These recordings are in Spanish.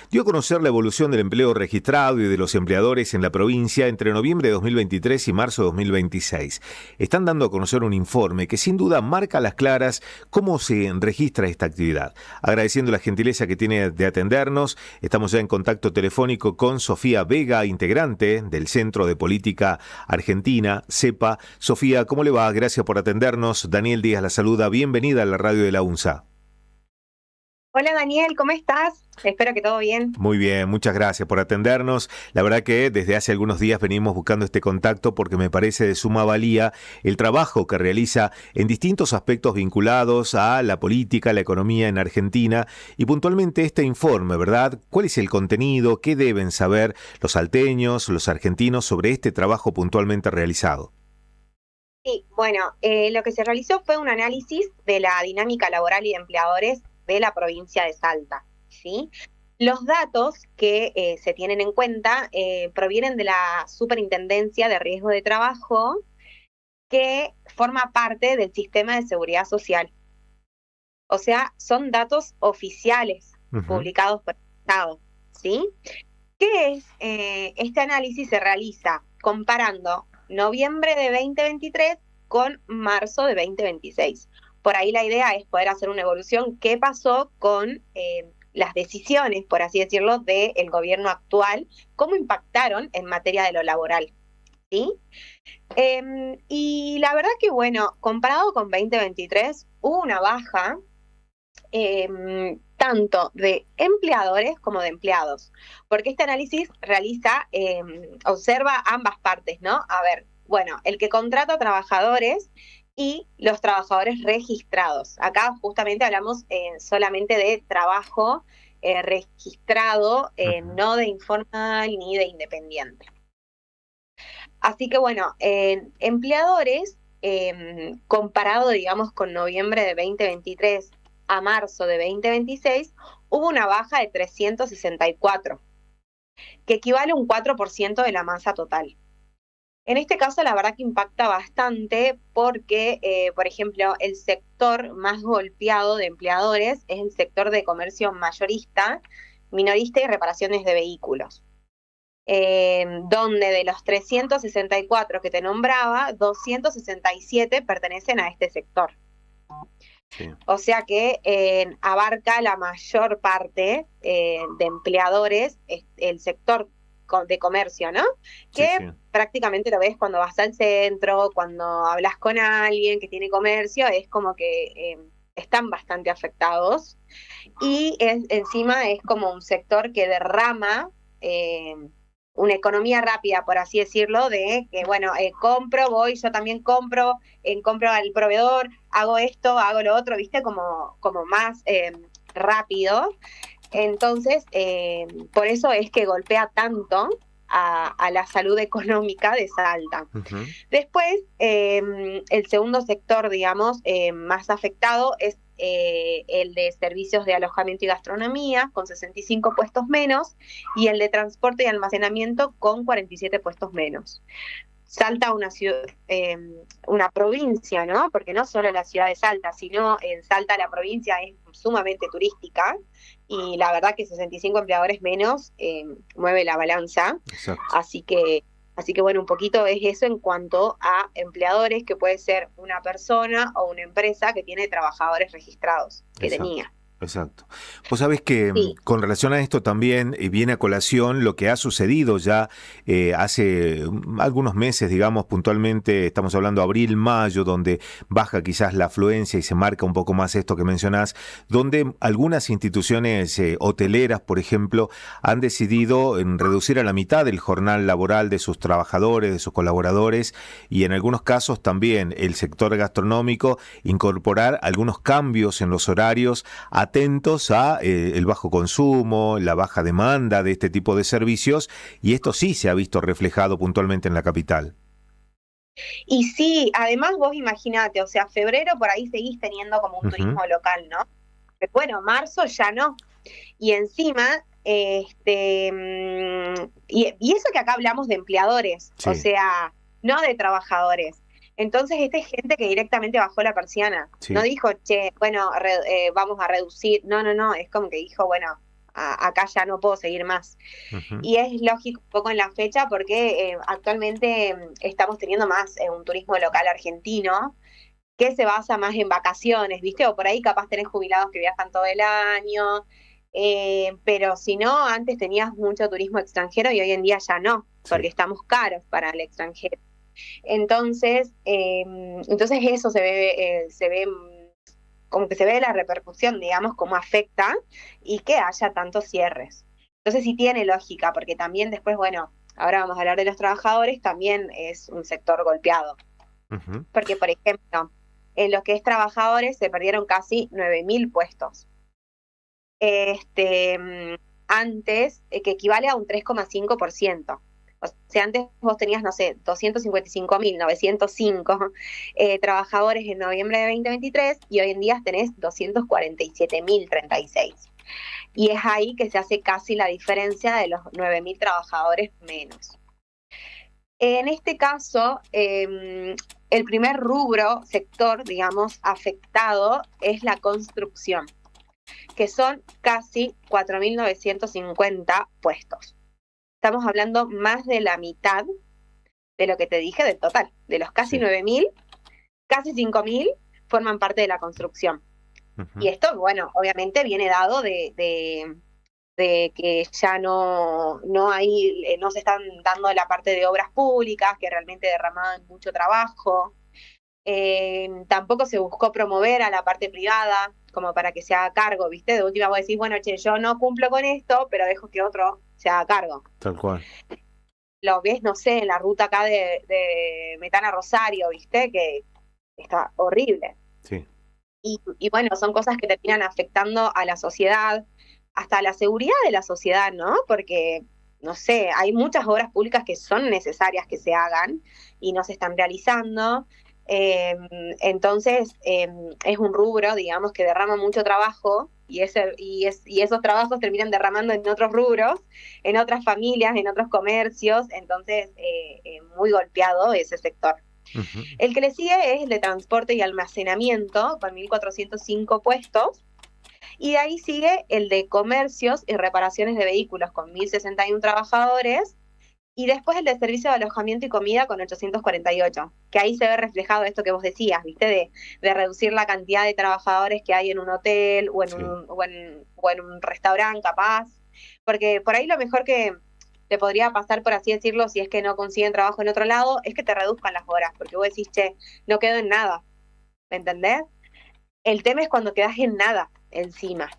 dio a conocer la evolución del empleo registrado y de los empleadores en la provincia entre noviembre de 2023 y marzo de 2026. Están dando a conocer un informe que sin duda marca a las claras cómo se registra esta actividad. Agradeciendo la gentileza que tiene de atendernos, estamos ya en contacto telefónico con Sofía Vega, integrante del Centro de Política Argentina, CEPA. Sofía, ¿cómo le va? Gracias por atendernos. Daniel Díaz la saluda. Bienvenida a la radio de la UNSA. Hola Daniel, ¿cómo estás? Espero que todo bien. Muy bien, muchas gracias por atendernos. La verdad que desde hace algunos días venimos buscando este contacto porque me parece de suma valía el trabajo que realiza en distintos aspectos vinculados a la política, la economía en Argentina y puntualmente este informe, ¿verdad? ¿Cuál es el contenido? ¿Qué deben saber los salteños, los argentinos sobre este trabajo puntualmente realizado? Sí, bueno, lo que se realizó fue un análisis de la dinámica laboral y de empleadores de la provincia de Salta, ¿sí? Los datos que se tienen en cuenta provienen de la Superintendencia de Riesgo de Trabajo, que forma parte del Sistema de Seguridad Social. O sea, son datos oficiales publicados por el Estado, ¿sí? ¿Qué es? Este análisis se realiza comparando noviembre de 2023 con marzo de 2026. Por ahí la idea es poder hacer una evolución. ¿Qué pasó con las decisiones, por así decirlo, del gobierno actual? ¿Cómo impactaron en materia de lo laboral? ¿Sí? Y la verdad que, bueno, comparado con 2023, hubo una baja tanto de empleadores como de empleados, porque este análisis observa ambas partes, ¿no? A ver, bueno, el que contrata trabajadores y los trabajadores registrados. Acá justamente hablamos solamente de trabajo registrado, no de informal ni de independiente. Así que bueno, empleadores, comparado, digamos, con noviembre de 2023 a marzo de 2026, hubo una baja de 364, que equivale a un 4% de la masa total. En este caso, la verdad que impacta bastante porque, por ejemplo, el sector más golpeado de empleadores es el sector de comercio mayorista, minorista y reparaciones de vehículos. Donde de los 364 que te nombraba, 267 pertenecen a este sector. Sí. O sea que abarca la mayor parte de empleadores, el sector de comercio, ¿no? Que sí. Prácticamente lo ves cuando vas al centro, cuando hablas con alguien que tiene comercio, es como que están bastante afectados. Y encima es como un sector que derrama una economía rápida, por así decirlo, de que, bueno, compro, voy, yo también compro al proveedor, hago esto, hago lo otro, ¿viste? Como más rápido. Entonces, por eso es que golpea tanto a la salud económica de Salta. Uh-huh. Después, el segundo sector, digamos, más afectado es el de servicios de alojamiento y gastronomía, con 65 puestos menos, y el de transporte y almacenamiento, con 47 puestos menos. Salta una ciudad, una provincia, ¿no? Porque no solo la ciudad de Salta, sino en Salta la provincia es sumamente turística y la verdad que 65 empleadores menos mueve la balanza. Exacto. Así que bueno, un poquito es eso en cuanto a empleadores, que puede ser una persona o una empresa que tiene trabajadores registrados, que Exacto. tenía. Exacto. Vos sabés que sí. Con relación a esto también viene a colación lo que ha sucedido ya hace algunos meses, digamos puntualmente, estamos hablando abril, mayo, donde baja quizás la afluencia y se marca un poco más esto que mencionás, donde algunas instituciones hoteleras, por ejemplo, han decidido reducir a la mitad el jornal laboral de sus trabajadores, de sus colaboradores, y en algunos casos también el sector gastronómico incorporar algunos cambios en los horarios atentos a el bajo consumo, la baja demanda de este tipo de servicios, y esto sí se ha visto reflejado puntualmente en la capital. Y sí, además vos imaginate, o sea, febrero por ahí seguís teniendo como un turismo local, ¿no? Pero bueno, marzo ya no. Y encima, y eso que acá hablamos de empleadores, sí. O sea, no de trabajadores. Entonces, esta es gente que directamente bajó la persiana. Sí. No dijo, che, bueno, vamos a reducir. No, es como que dijo, bueno, acá ya no puedo seguir más. Ujú. Y es lógico un poco en la fecha porque actualmente estamos teniendo más un turismo local argentino que se basa más en vacaciones, ¿viste? O por ahí capaz tenés jubilados que viajan todo el año, pero si no, antes tenías mucho turismo extranjero y hoy en día ya no, Sí. porque estamos caros para el extranjero. Entonces eso se ve como que se ve la repercusión, digamos, cómo afecta y que haya tantos cierres. Entonces sí tiene lógica, porque también después, bueno, ahora vamos a hablar de los trabajadores, también es un sector golpeado. Ujú. Porque, por ejemplo, en lo que es trabajadores se perdieron casi 9.000 puestos. Este, antes, que equivale a un 3,5%. O sea, antes vos tenías, no sé, 255.905 trabajadores en noviembre de 2023 y hoy en día tenés 247.036. Y es ahí que se hace casi la diferencia de los 9.000 trabajadores menos. En este caso, el primer rubro, sector, digamos, afectado es la construcción, que son casi 4.950 puestos. Estamos hablando más de la mitad de lo que te dije del total. De los casi Sí. 9.000, casi 5.000 forman parte de la construcción. Ujú. Y esto, bueno, obviamente viene dado de que ya no se están dando la parte de obras públicas, que realmente derramaban mucho trabajo. Tampoco se buscó promover a la parte privada, como para que se haga cargo, ¿viste? De última vos decís, bueno, che, yo no cumplo con esto, pero dejo que otro se haga cargo. Tal cual. Lo ves, no sé, en la ruta acá de Metana Rosario, ¿viste? Que está horrible. Sí. Y bueno, son cosas que terminan afectando a la sociedad, hasta a la seguridad de la sociedad, ¿no? Porque, no sé, hay muchas obras públicas que son necesarias que se hagan y no se están realizando. Eh, entonces, es un rubro, digamos, que derrama mucho trabajo y esos trabajos terminan derramando en otros rubros, en otras familias, en otros comercios. Entonces, muy golpeado ese sector. Ujú. El que le sigue es el de transporte y almacenamiento, con 1.405 puestos. Y de ahí sigue el de comercios y reparaciones de vehículos, con 1.061 trabajadores. Y después el de servicio de alojamiento y comida, con 848. Que ahí se ve reflejado esto que vos decías, ¿viste? De reducir la cantidad de trabajadores que hay en un hotel o en Sí. un restaurante, capaz. Porque por ahí lo mejor que te podría pasar, por así decirlo, si es que no consiguen trabajo en otro lado, es que te reduzcan las horas, porque vos decís, che, no quedo en nada, ¿me entendés? El tema es cuando quedás en nada encima.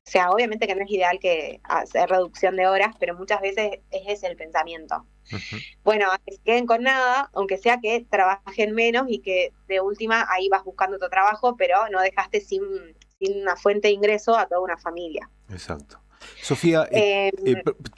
O sea, obviamente que no es ideal que hacer reducción de horas, pero muchas veces es ese el pensamiento. Ujú. Bueno, a que se queden con nada, aunque sea que trabajen menos y que de última ahí vas buscando otro trabajo, pero no dejaste sin una fuente de ingreso a toda una familia. Exacto. Sofía, Eh,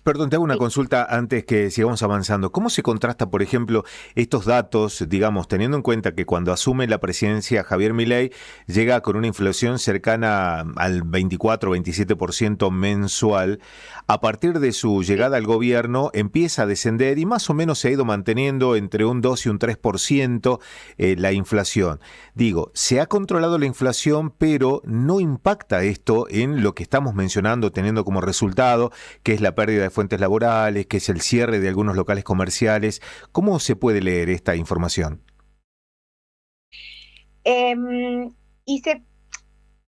perdón, te hago una sí. consulta antes que sigamos avanzando. ¿Cómo se contrasta, por ejemplo, estos datos, digamos, teniendo en cuenta que cuando asume la presidencia Javier Milei llega con una inflación cercana al 24-27% mensual? A partir de su llegada al gobierno empieza a descender y más o menos se ha ido manteniendo entre un 2 y un 3% la inflación. Digo, se ha controlado la inflación, pero no impacta esto en lo que estamos mencionando, teniendo como resultado, que es la pérdida de fuentes laborales, que es el cierre de algunos locales comerciales. ¿Cómo se puede leer esta información? Eh, y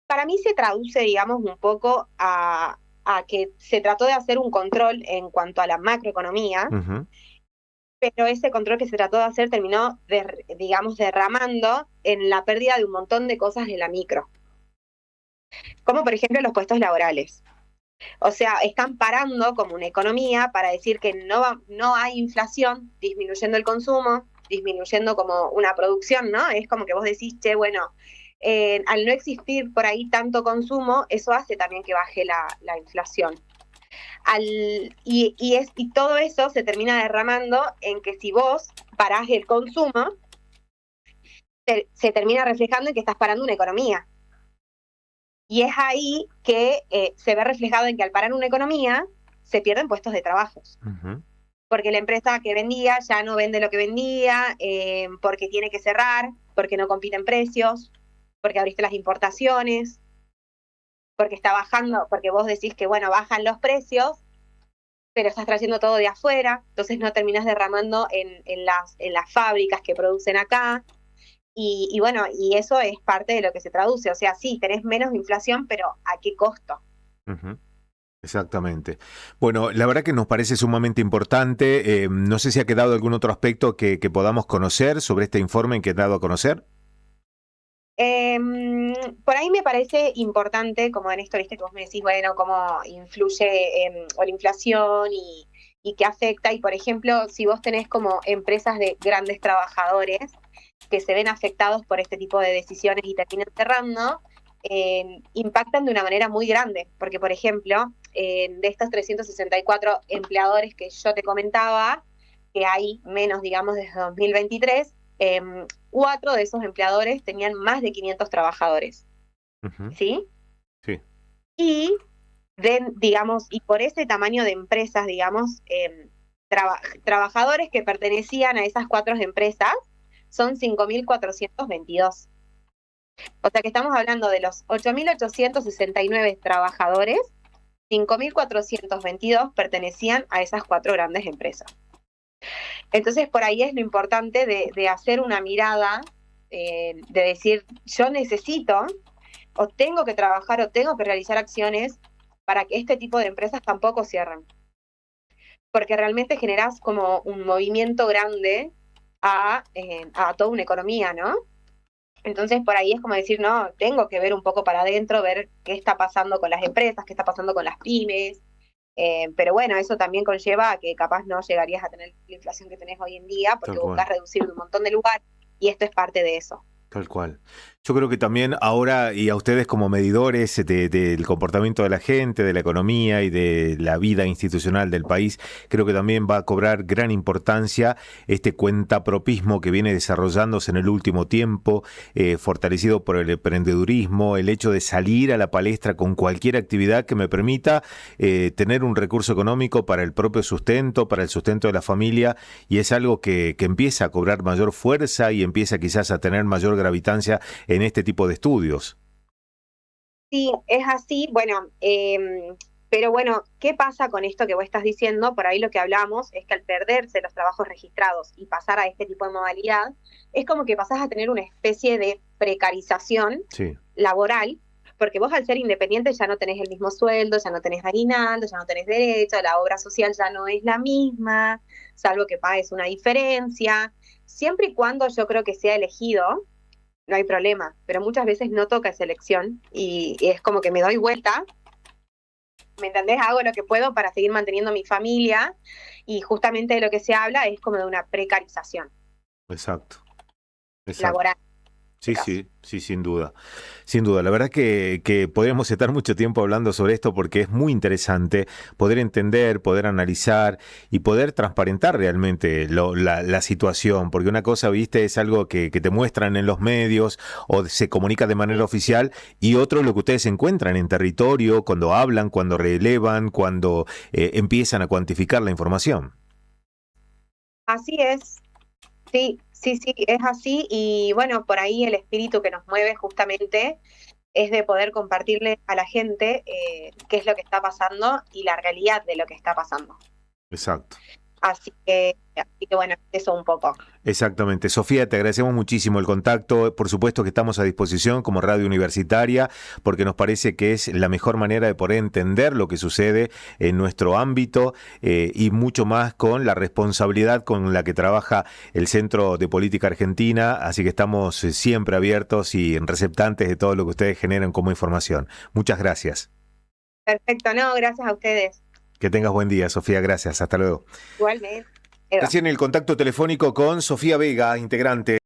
para mí se traduce, digamos, un poco a que se trató de hacer un control en cuanto a la macroeconomía, Ujú. pero ese control que se trató de hacer terminó, digamos, derramando en la pérdida de un montón de cosas de la micro, como por ejemplo los puestos laborales. O sea, están parando como una economía para decir que no hay inflación, disminuyendo el consumo, disminuyendo como una producción, ¿no? Es como que vos decís, che, bueno, al no existir por ahí tanto consumo, eso hace también que baje la inflación. Y todo eso se termina derramando en que si vos parás el consumo, se termina reflejando en que estás parando una economía. Y es ahí que se ve reflejado en que al parar una economía, se pierden puestos de trabajo. Ujú. Porque la empresa que vendía ya no vende lo que vendía, porque tiene que cerrar, porque no compiten precios, porque abriste las importaciones. porque está bajando, porque vos decís que, bueno, bajan los precios, pero estás trayendo todo de afuera, entonces no terminás derramando en las fábricas que producen acá. Y bueno, y eso es parte de lo que se traduce. O sea, sí, tenés menos inflación, pero ¿a qué costo? Ujú. Exactamente. Bueno, la verdad que nos parece sumamente importante. No sé si ha quedado algún otro aspecto que podamos conocer sobre este informe que he dado a conocer. Por ahí me parece importante, como en esto, viste, que vos me decís, bueno, cómo influye o la inflación y qué afecta. Y por ejemplo, si vos tenés como empresas de grandes trabajadores que se ven afectados por este tipo de decisiones y terminan cerrando, impactan de una manera muy grande. Porque, por ejemplo, de estos 364 empleadores que yo te comentaba, que hay menos, digamos, desde 2023, 4 de esos empleadores tenían más de 500 trabajadores, Ujú. ¿sí? Sí. Y, digamos, y por ese tamaño de empresas, digamos, trabajadores que pertenecían a esas 4 empresas son 5.422. O sea que estamos hablando de los 8.869 trabajadores, 5.422 pertenecían a esas 4 grandes empresas. Entonces, por ahí es lo importante de hacer una mirada, de decir, yo necesito o tengo que trabajar o tengo que realizar acciones para que este tipo de empresas tampoco cierren. Porque realmente generas como un movimiento grande a toda una economía, ¿no? Entonces, por ahí es como decir, no, tengo que ver un poco para adentro, ver qué está pasando con las empresas, qué está pasando con las pymes. Pero bueno, eso también conlleva a que capaz no llegarías a tener la inflación que tenés hoy en día Tal porque cual. buscas reducir un montón de lugares y esto es parte de eso. Tal cual. Yo creo que también ahora, y a ustedes como medidores del comportamiento de la gente, de la economía y de la vida institucional del país, creo que también va a cobrar gran importancia este cuentapropismo que viene desarrollándose en el último tiempo, fortalecido por el emprendedurismo, el hecho de salir a la palestra con cualquier actividad que me permita tener un recurso económico para el propio sustento, para el sustento de la familia, y es algo que empieza a cobrar mayor fuerza y empieza quizás a tener mayor gravitancia en este tipo de estudios. Sí, es así. Bueno, pero bueno, ¿qué pasa con esto que vos estás diciendo? Por ahí lo que hablamos es que al perderse los trabajos registrados y pasar a este tipo de modalidad, es como que pasás a tener una especie de precarización Sí, laboral, porque vos al ser independiente ya no tenés el mismo sueldo, ya no tenés aguinaldo, ya no tenés derecho, la obra social ya no es la misma, salvo que pagues una diferencia, siempre y cuando yo creo que sea elegido no hay problema, pero muchas veces no toca esa elección y es como que me doy vuelta, ¿me entendés? Hago lo que puedo para seguir manteniendo mi familia y justamente de lo que se habla es como de una precarización exacto, exacto. laboral en este Sí, caso. sí, sí, sin duda. Sin duda. La verdad que podríamos estar mucho tiempo hablando sobre esto porque es muy interesante poder entender, poder analizar y poder transparentar realmente la situación. Porque una cosa, viste, es algo que te muestran en los medios o se comunica de manera Sí, oficial y otro lo que ustedes encuentran en territorio, cuando hablan, cuando relevan, cuando empiezan a cuantificar la información. así es, sí, sí, sí, es así y bueno, por ahí el espíritu que nos mueve justamente es de poder compartirle a la gente qué es lo que está pasando y la realidad de lo que está pasando. Exacto. Así que bueno, eso un poco. Exactamente. Sofía, te agradecemos muchísimo el contacto. Por supuesto que estamos a disposición como radio universitaria porque nos parece que es la mejor manera de poder entender lo que sucede en nuestro ámbito y mucho más con la responsabilidad con la que trabaja el Centro de Política Argentina. Así que estamos siempre abiertos y receptantes de todo lo que ustedes generan como información. Muchas gracias. Perfecto, no, gracias a ustedes. Que tengas buen día, Sofía. Gracias. Hasta luego. Igualmente. Recién el contacto telefónico con Sofía Vega, integrante